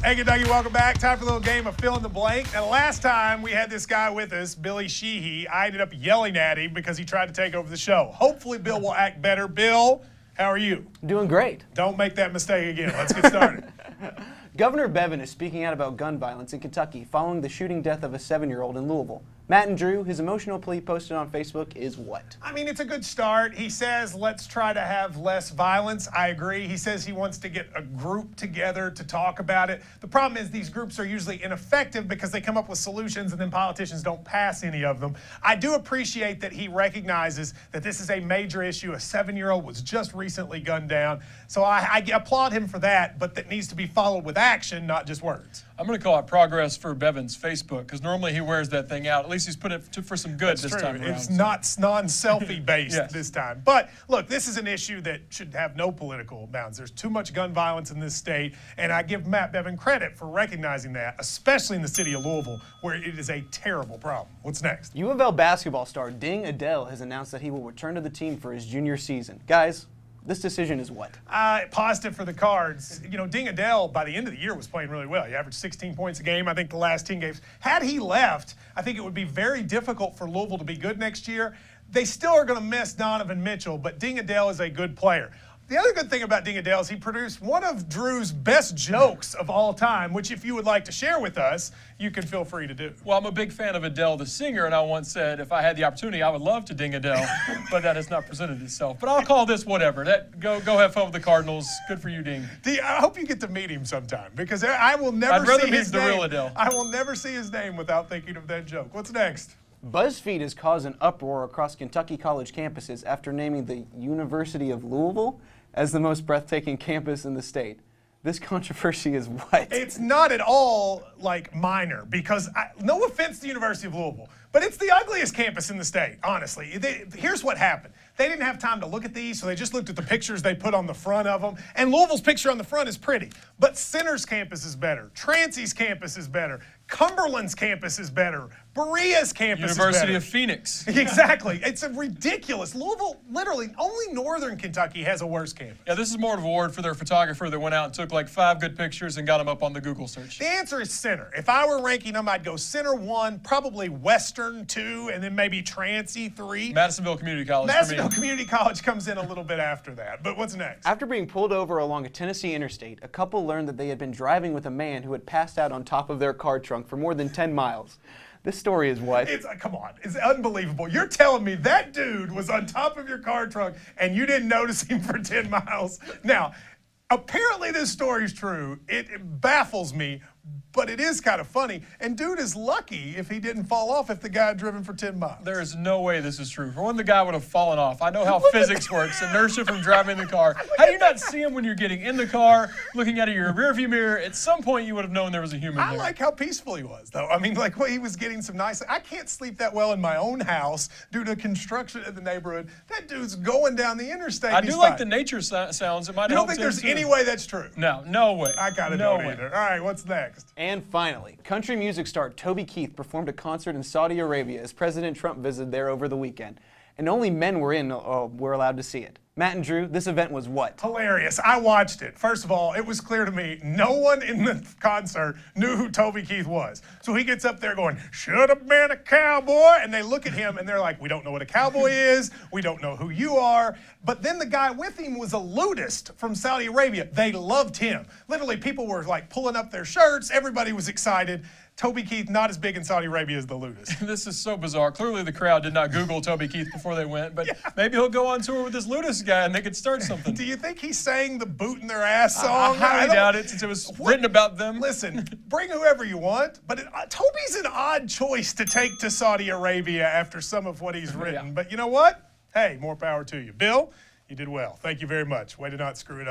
Hey, Kentucky, welcome back. Time for a little game of fill in the blank. Now, last time we had this guy with us, Billy Sheehy. I ended up yelling at him because he tried to take over the show. Hopefully, Bill will act better. Bill, how are you? Doing great. Don't make that mistake again. Let's get started. Governor Bevin is speaking out about gun violence in Kentucky following the shooting death of a 7-year-old in Louisville. Matt and Drew, his emotional plea posted on Facebook is what? I mean, it's a good start. He says, let's try to have less violence. I agree. He says he wants to get a group together to talk about it. The problem is these groups are usually ineffective because they come up with solutions and then politicians don't pass any of them. I do appreciate that he recognizes that this is a major issue. A 7-year-old was just recently gunned down. So I applaud him for that, but that needs to be followed with action, not just words. I'm going to call it progress for Bevin's Facebook, because normally he wears that thing out. At least he's put it for some good this time around. It's not non-selfie based this time. But look, this is an issue that should have no political bounds. There's too much gun violence in this state, and I give Matt Bevin credit for recognizing that, especially in the city of Louisville, where it is a terrible problem. What's next? U of L basketball star Ding Adele has announced that he will return to the team for his junior season. Guys, this decision is what? Positive for the Cards. You know, Ding Adele, by the end of the year, was playing really well. He averaged 16 points a game, I think, the last 10 games. Had he left, I think it would be very difficult for Louisville to be good next year. They still are going to miss Donovan Mitchell, but Ding Adele is a good player. The other good thing about Ding Adele is he produced one of Drew's best jokes of all time, which if you would like to share with us, you can feel free to do. Well, I'm a big fan of Adele, the singer, and I once said if I had the opportunity, I would love to ding Adele, but that has not presented itself. But I'll call this whatever. Go have fun with the Cardinals. Good for you, Ding. I hope you get to meet him sometime, because I will never I'd rather see meet his the name. real Adele. I will never see his name without thinking of that joke. What's next? Buzzfeed has caused an uproar across Kentucky college campuses after naming the University of Louisville as the most breathtaking campus in the state. This controversy is what? It's not at all, like, minor, because no offense to the University of Louisville, but it's the ugliest campus in the state, honestly. Here's what happened. They didn't have time to look at these, so they just looked at the pictures they put on the front of them. And Louisville's picture on the front is pretty, but Center's campus is better. Trancey's campus is better. Cumberland's campus is better. Berea's campus is better. University of Phoenix. Exactly. It's a ridiculous. Louisville, literally, only northern Kentucky has a worse campus. Yeah, this is more of an award for their photographer that went out and took like 5 good pictures and got them up on the Google search. The answer is Center. If I were ranking them, I'd go Center 1, probably Western 2, and then maybe Trancey 3. Madisonville Community College Madisonville Community College comes in a little bit after that. But what's next? After being pulled over along a Tennessee interstate, a couple learned that they had been driving with a man who had passed out on top of their car trunk for more than 10 miles. This story is what? Come on, it's unbelievable. You're telling me that dude was on top of your car trunk and you didn't notice him for 10 miles? Now, apparently this story is true. It baffles me, but it is kind of funny. And dude is lucky if he didn't fall off if the guy had driven for 10 miles. There is no way this is true. For one, the guy would have fallen off. I know how physics works. Inertia from driving the car. How do you not see him when you're getting in the car, looking out of your rearview mirror? At some point, you would have known there was a human there. I like how peaceful he was, though. I mean, like, well, he was getting some nice... I can't sleep that well in my own house due to construction in the neighborhood. That dude's going down the interstate. I do like the nature sounds. It might help. You don't think there's any way that's true? No, no way. I kind of don't either. All right, what's next? And finally, country music star Toby Keith performed a concert in Saudi Arabia as President Trump visited there over the weekend. And only men were allowed to see it. Matt and Drew, this event was what? Hilarious. I watched it. First of all, it was clear to me no one in the concert knew who Toby Keith was. So he gets up there going, should have been a cowboy. And they look at him and they're like, we don't know what a cowboy is. We don't know who you are. But then the guy with him was a ludist from Saudi Arabia. They loved him. Literally, people were like pulling up their shirts. Everybody was excited. Toby Keith, not as big in Saudi Arabia as the ludist. This is so bizarre. Clearly the crowd did not Google Toby Keith before they went, but maybe he'll go on tour with this ludist guy and they could start something. Do you think he sang the boot in their ass song? I highly doubt it, since it was written about them. Listen, bring whoever you want, but Toby's an odd choice to take to Saudi Arabia after some of what he's written. But you know what? Hey, more power to you. Bill, you did well. Thank you very much. Way to not screw it up.